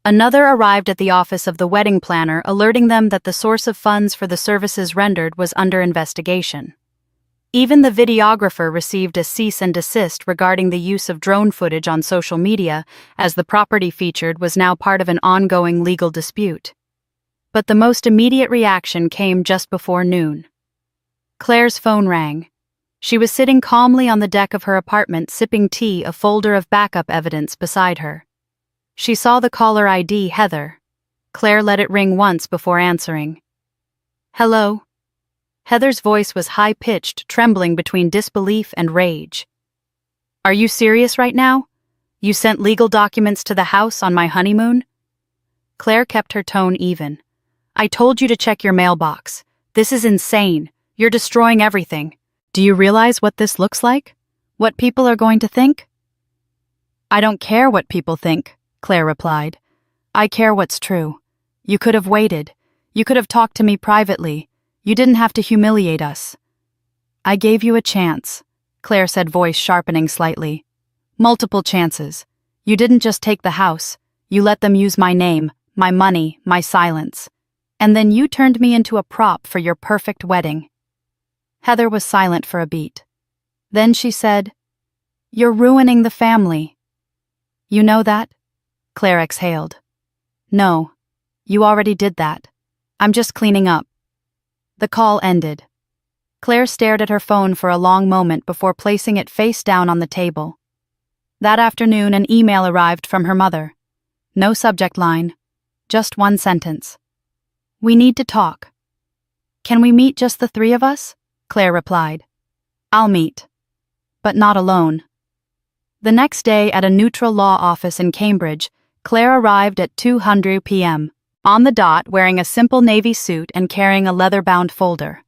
Another arrived at the office of the wedding planner, alerting them that the source of funds for the services rendered was under investigation. Even the videographer received a cease and desist regarding the use of drone footage on social media, as the property featured was now part of an ongoing legal dispute. But the most immediate reaction came just before noon. Claire's phone rang. She was sitting calmly on the deck of her apartment, sipping tea, a folder of backup evidence beside her. She saw the caller ID, Heather. Claire let it ring once before answering. "Hello?" Heather's voice was high-pitched, trembling between disbelief and rage. "Are you serious right now? You sent legal documents to the house on my honeymoon?" Claire kept her tone even. "I told you to check your mailbox. This is insane. You're destroying everything. Do you realize what this looks like? What people are going to think?" "I don't care what people think," Claire replied. "I care what's true. You could have waited. You could have talked to me privately. You didn't have to humiliate us." "I gave you a chance," Claire said, voice sharpening slightly. "Multiple chances. You didn't just take the house. You let them use my name, my money, my silence. And then you turned me into a prop for your perfect wedding." Heather was silent for a beat. Then she said, "You're ruining the family." "You know that?" Claire exhaled. "No, you already did that. I'm just cleaning up." The call ended. Claire stared at her phone for a long moment before placing it face down on the table. That afternoon, an email arrived from her mother. No subject line, just one sentence. "We need to talk." "Can we meet just the three of us?" Claire replied. "I'll meet. But not alone." The next day, at a neutral law office in Cambridge, Claire arrived at 2:00 p.m., on the dot, wearing a simple navy suit and carrying a leather-bound folder.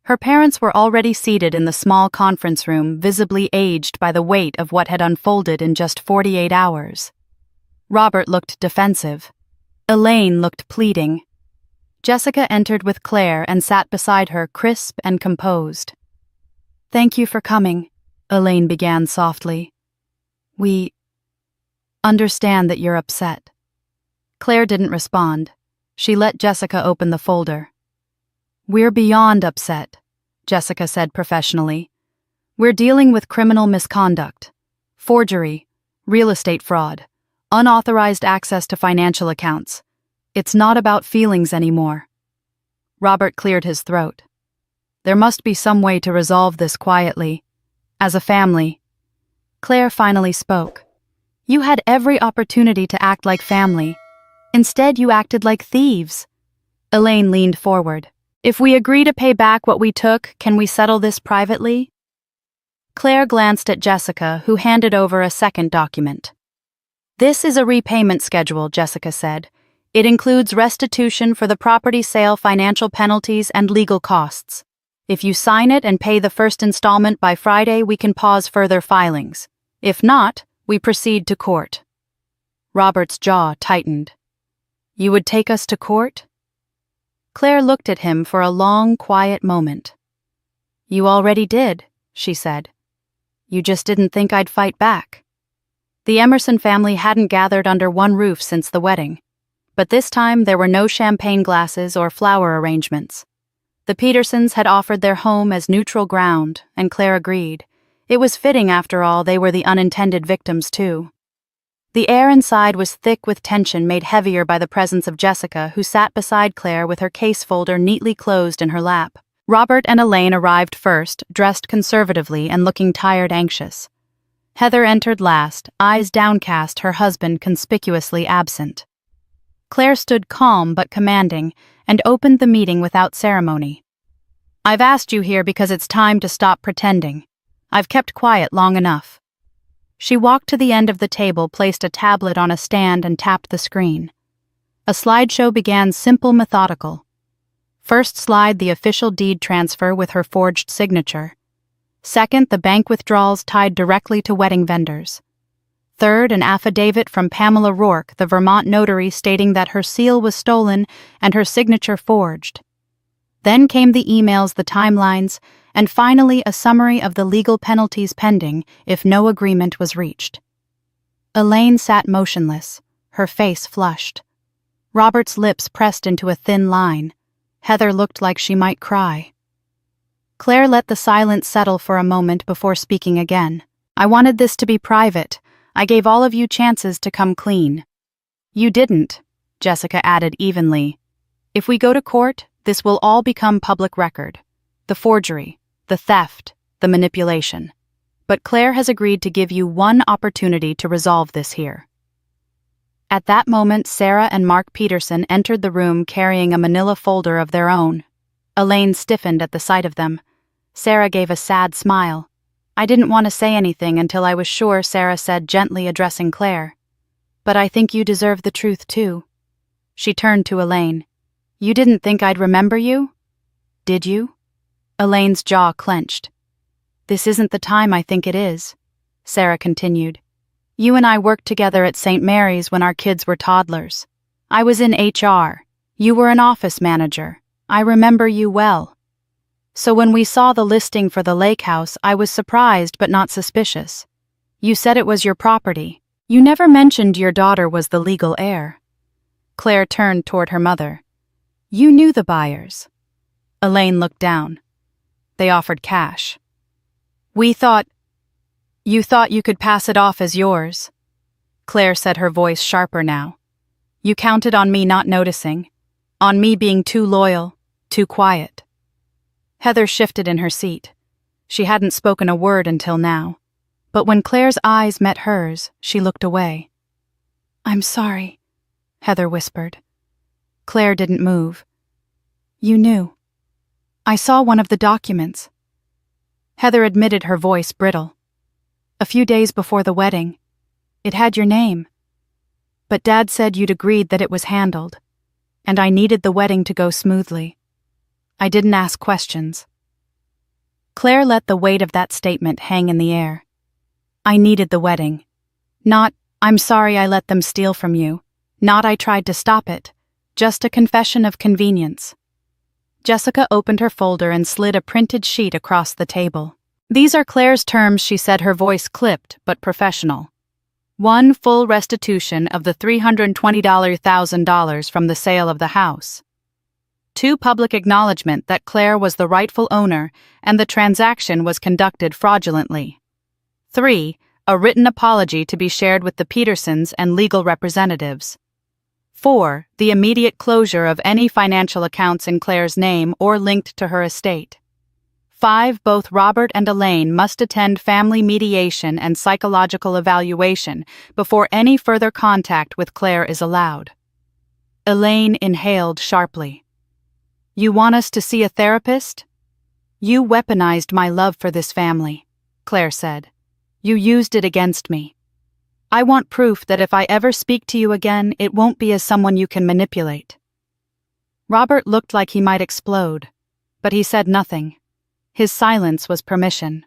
Her parents were already seated in the small conference room, visibly aged by the weight of what had unfolded in just 48 hours. Robert looked defensive. Elaine looked pleading. Jessica entered with Claire and sat beside her, crisp and composed. "Thank you for coming," Elaine began softly. "We understand that you're upset." Claire didn't respond. She let Jessica open the folder. "We're beyond upset," Jessica said professionally. "We're dealing with criminal misconduct, forgery, real estate fraud, unauthorized access to financial accounts. It's not about feelings anymore." Robert cleared his throat. "There must be some way to resolve this quietly, as a family." Claire finally spoke. "You had every opportunity to act like family. Instead, you acted like thieves." Elaine leaned forward. "If we agree to pay back what we took, can we settle this privately?" Claire glanced at Jessica, who handed over a second document. "This is a repayment schedule," Jessica said. "It includes restitution for the property sale, financial penalties, and legal costs. If you sign it and pay the first installment by Friday, we can pause further filings. If not, we proceed to court." Robert's jaw tightened. "You would take us to court?" Claire looked at him for a long, quiet moment. "You already did," she said. "You just didn't think I'd fight back." The Emerson family hadn't gathered under one roof since the wedding, but this time there were no champagne glasses or flower arrangements. The Petersons had offered their home as neutral ground, and Claire agreed. It was fitting, after all, they were the unintended victims, too. The air inside was thick with tension, made heavier by the presence of Jessica, who sat beside Claire with her case folder neatly closed in her lap. Robert and Elaine arrived first, dressed conservatively and looking tired, anxious. Heather entered last, eyes downcast, her husband conspicuously absent. Claire stood calm but commanding, and opened the meeting without ceremony. "I've asked you here because it's time to stop pretending. I've kept quiet long enough." She walked to the end of the table, placed a tablet on a stand, and tapped the screen. A slideshow began, simple, methodical. First slide, the official deed transfer with her forged signature. Second, the bank withdrawals tied directly to wedding vendors. Third, an affidavit from Pamela Rourke, the Vermont notary, stating that her seal was stolen and her signature forged. Then came the emails, the timelines, and finally a summary of the legal penalties pending if no agreement was reached. Elaine sat motionless, her face flushed. Robert's lips pressed into a thin line. Heather looked like she might cry. Claire let the silence settle for a moment before speaking again. "I wanted this to be private. I gave all of you chances to come clean." "You didn't," Jessica added evenly. "If we go to court, this will all become public record. The forgery, the theft, the manipulation. But Claire has agreed to give you one opportunity to resolve this here." At that moment, Sarah and Mark Peterson entered the room carrying a manila folder of their own. Elaine stiffened at the sight of them. Sarah gave a sad smile. "I didn't want to say anything until I was sure," Sarah said, gently addressing Claire. "But I think you deserve the truth, too." She turned to Elaine. "You didn't think I'd remember you? Did you?" Elaine's jaw clenched. "This isn't the time I think it is," Sarah continued. "You and I worked together at St. Mary's when our kids were toddlers. I was in HR. You were an office manager. I remember you well. So when we saw the listing for the lake house, I was surprised but not suspicious. You said it was your property. You never mentioned your daughter was the legal heir." Claire turned toward her mother. "You knew the buyers." Elaine looked down. "They offered cash." "You thought you could pass it off as yours." Claire said, her voice sharper now. "You counted on me not noticing, on me being too loyal, too quiet." Heather shifted in her seat. She hadn't spoken a word until now, but when Claire's eyes met hers, she looked away. "I'm sorry," Heather whispered. Claire didn't move. "You knew. I saw one of the documents." Heather admitted, her voice brittle. "A few days before the wedding. It had your name. But Dad said you'd agreed that it was handled, and I needed the wedding to go smoothly. I didn't ask questions. Claire let the weight of that statement hang in the air. I needed the wedding. Not, I'm sorry I let them steal from you. Not, I tried to stop it. Just a confession of convenience. Jessica opened her folder and slid a printed sheet across the table. These are Claire's terms, she said, her voice clipped but professional. 1 full restitution of the $320,000 from the sale of the house. 2 public acknowledgement that Claire was the rightful owner and the transaction was conducted fraudulently. 3 a written apology to be shared with the Petersons and legal representatives. 4 the immediate closure of any financial accounts in Claire's name or linked to her estate. 5 both Robert and Elaine must attend family mediation and psychological evaluation before any further contact with Claire is allowed. Elaine inhaled sharply. You want us to see a therapist? You weaponized my love for this family, Claire said. You used it against me. I want proof that if I ever speak to you again, it won't be as someone you can manipulate. Robert looked like he might explode, but he said nothing. His silence was permission.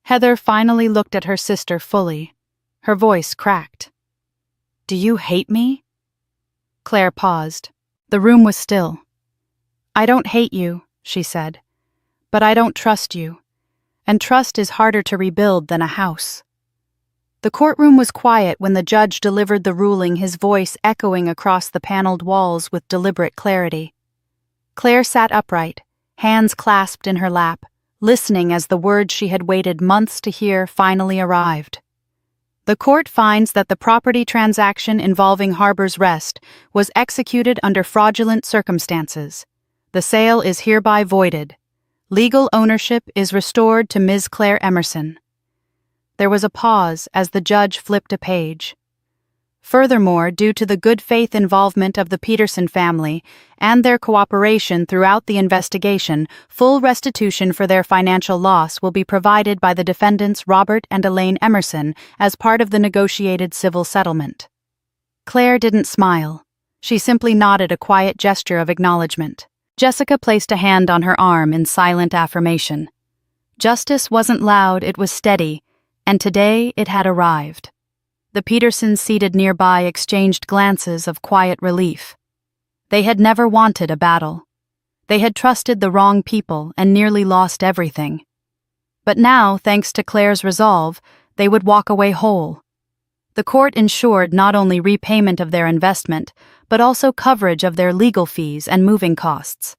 Heather finally looked at her sister fully. Her voice cracked. Do you hate me? Claire paused. The room was still. I don't hate you, she said, but I don't trust you, and trust is harder to rebuild than a house. The courtroom was quiet when the judge delivered the ruling, his voice echoing across the paneled walls with deliberate clarity. Claire sat upright, hands clasped in her lap, listening as the words she had waited months to hear finally arrived. The court finds that the property transaction involving Harbor's Rest was executed under fraudulent circumstances. The sale is hereby voided. Legal ownership is restored to Ms. Claire Emerson. There was a pause as the judge flipped a page. Furthermore, due to the good faith involvement of the Peterson family and their cooperation throughout the investigation, full restitution for their financial loss will be provided by the defendants Robert and Elaine Emerson as part of the negotiated civil settlement. Claire didn't smile. She simply nodded a quiet gesture of acknowledgement. Jessica placed a hand on her arm in silent affirmation. Justice wasn't loud, it was steady, and today it had arrived. The Petersons seated nearby exchanged glances of quiet relief. They had never wanted a battle. They had trusted the wrong people and nearly lost everything. But now, thanks to Claire's resolve, they would walk away whole. The court ensured not only repayment of their investment, but also coverage of their legal fees and moving costs.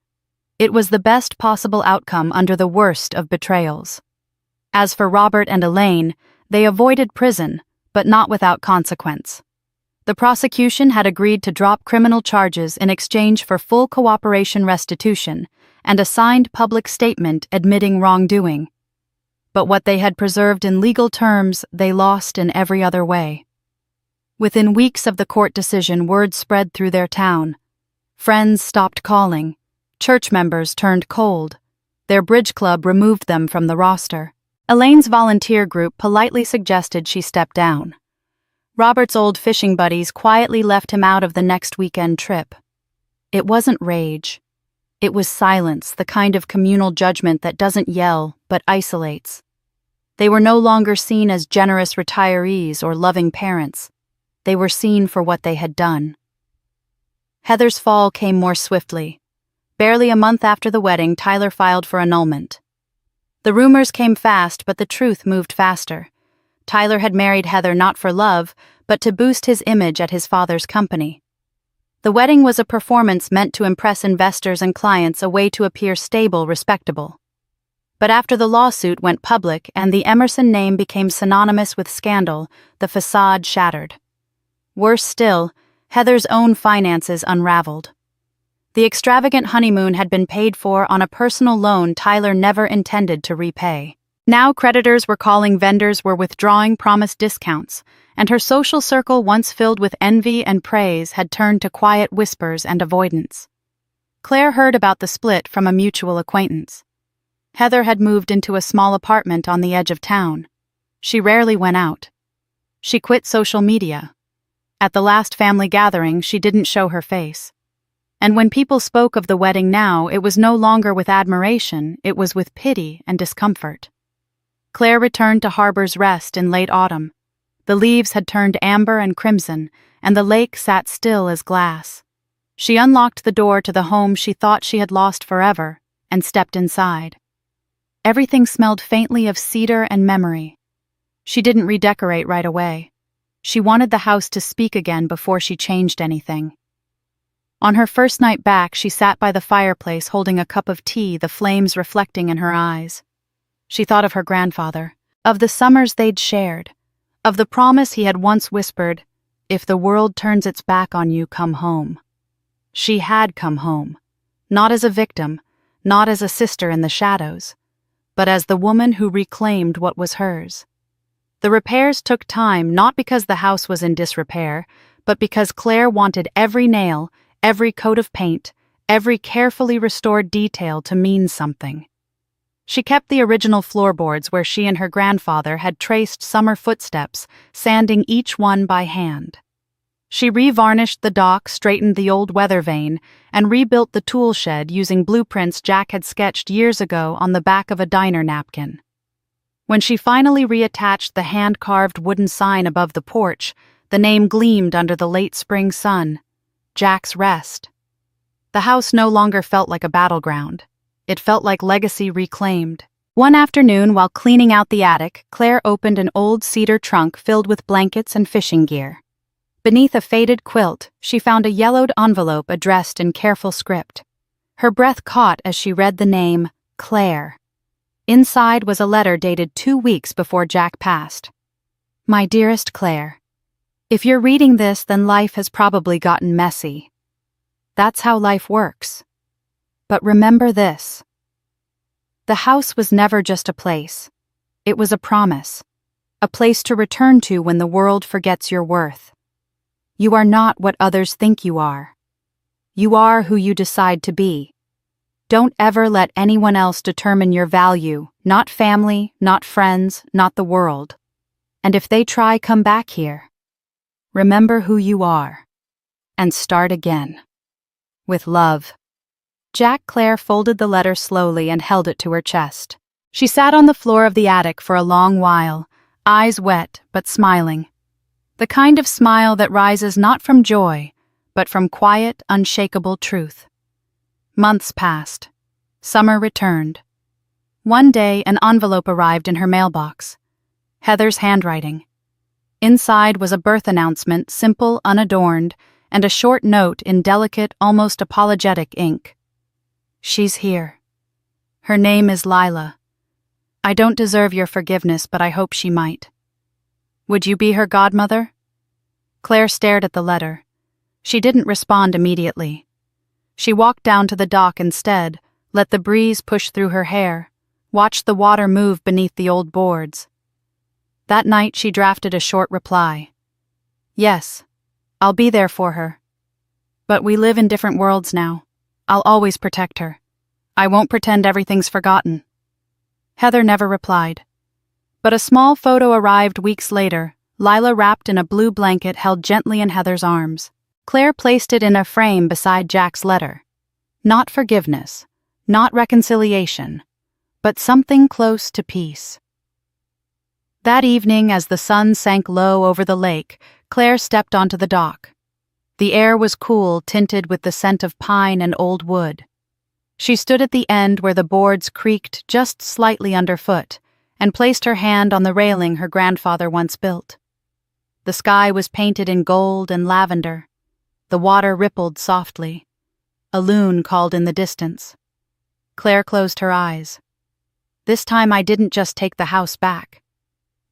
It was the best possible outcome under the worst of betrayals. As for Robert and Elaine, they avoided prison, but not without consequence. The prosecution had agreed to drop criminal charges in exchange for full cooperation restitution and a signed public statement admitting wrongdoing. But what they had preserved in legal terms, they lost in every other way. Within weeks of the court decision, word spread through their town. Friends stopped calling. Church members turned cold. Their bridge club removed them from the roster. Elaine's volunteer group politely suggested she step down. Robert's old fishing buddies quietly left him out of the next weekend trip. It wasn't rage. It was silence, the kind of communal judgment that doesn't yell, but isolates. They were no longer seen as generous retirees or loving parents. They were seen for what they had done. Heather's fall came more swiftly. Barely a month after the wedding, Tyler filed for annulment. The rumors came fast, but the truth moved faster. Tyler had married Heather not for love, but to boost his image at his father's company. The wedding was a performance meant to impress investors and clients, a way to appear stable, respectable. But after the lawsuit went public and the Emerson name became synonymous with scandal, the facade shattered. Worse still, Heather's own finances unraveled. The extravagant honeymoon had been paid for on a personal loan Tyler never intended to repay. Now creditors were calling, vendors were withdrawing promised discounts, and her social circle, once filled with envy and praise, had turned to quiet whispers and avoidance. Claire heard about the split from a mutual acquaintance. Heather had moved into a small apartment on the edge of town. She rarely went out. She quit social media. At the last family gathering, she didn't show her face. And when people spoke of the wedding now, it was no longer with admiration, it was with pity and discomfort. Claire returned to Harbor's Rest in late autumn. The leaves had turned amber and crimson, and the lake sat still as glass. She unlocked the door to the home she thought she had lost forever, and stepped inside. Everything smelled faintly of cedar and memory. She didn't redecorate right away. She wanted the house to speak again before she changed anything. On her first night back, she sat by the fireplace holding a cup of tea, the flames reflecting in her eyes. She thought of her grandfather, of the summers they'd shared, of the promise he had once whispered, "If the world turns its back on you, come home." She had come home, not as a victim, not as a sister in the shadows, but as the woman who reclaimed what was hers. The repairs took time not because the house was in disrepair, but because Claire wanted every nail, every coat of paint, every carefully restored detail to mean something. She kept the original floorboards where she and her grandfather had traced summer footsteps, sanding each one by hand. She re-varnished the dock, straightened the old weather vane, and rebuilt the tool shed using blueprints Jack had sketched years ago on the back of a diner napkin. When she finally reattached the hand-carved wooden sign above the porch, the name gleamed under the late spring sun, Jack's Rest. The house no longer felt like a battleground. It felt like legacy reclaimed. One afternoon, while cleaning out the attic, Claire opened an old cedar trunk filled with blankets and fishing gear. Beneath a faded quilt, she found a yellowed envelope addressed in careful script. Her breath caught as she read the name, Claire. Inside was a letter dated 2 weeks before Jack passed. My dearest Claire, if you're reading this, then life has probably gotten messy. That's how life works. But remember this. The house was never just a place. It was a promise. A place to return to when the world forgets your worth. You are not what others think you are. You are who you decide to be. Don't ever let anyone else determine your value, not family, not friends, not the world. And if they try, come back here. Remember who you are. And start again. With love. Jack. Claire folded the letter slowly and held it to her chest. She sat on the floor of the attic for a long while, eyes wet but smiling. The kind of smile that rises not from joy, but from quiet, unshakable truth. Months passed. Summer returned. One day, an envelope arrived in her mailbox. Heather's handwriting. Inside was a birth announcement, simple, unadorned, and a short note in delicate, almost apologetic ink. She's here. Her name is Lila. I don't deserve your forgiveness, but I hope she might. Would you be her godmother? Claire stared at the letter. She didn't respond immediately. She walked down to the dock instead, let the breeze push through her hair, watched the water move beneath the old boards. That night she drafted a short reply. Yes, I'll be there for her. But we live in different worlds now. I'll always protect her. I won't pretend everything's forgotten. Heather never replied. But a small photo arrived weeks later, Lila wrapped in a blue blanket held gently in Heather's arms. Claire placed it in a frame beside Jack's letter. Not forgiveness, not reconciliation, but something close to peace. That evening, as the sun sank low over the lake, Claire stepped onto the dock. The air was cool, tinted with the scent of pine and old wood. She stood at the end where the boards creaked just slightly underfoot, and placed her hand on the railing her grandfather once built. The sky was painted in gold and lavender. The water rippled softly. A loon called in the distance. Claire closed her eyes. This time I didn't just take the house back.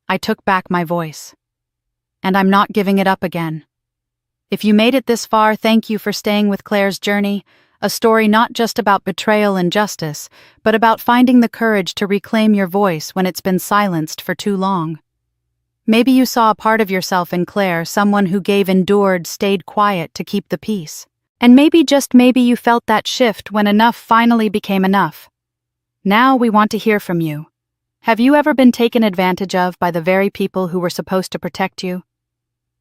I took back my voice. And I'm not giving it up again. If you made it this far, thank you for staying with Claire's journey, a story not just about betrayal and justice, but about finding the courage to reclaim your voice when it's been silenced for too long. Maybe you saw a part of yourself in Claire, someone who endured, stayed quiet to keep the peace. And maybe, just maybe, you felt that shift when enough finally became enough. Now we want to hear from you. Have you ever been taken advantage of by the very people who were supposed to protect you?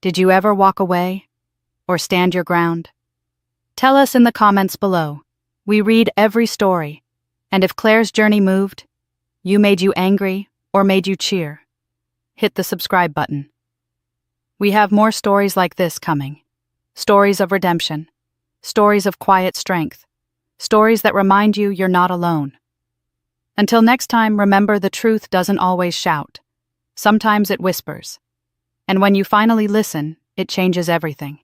Did you ever walk away? Or stand your ground? Tell us in the comments below. We read every story. And if Claire's journey moved, made you angry, or made you cheer, hit the subscribe button. We have more stories like this coming. Stories of redemption. Stories of quiet strength. Stories that remind you you're not alone. Until next time, remember the truth doesn't always shout. Sometimes it whispers. And when you finally listen, it changes everything.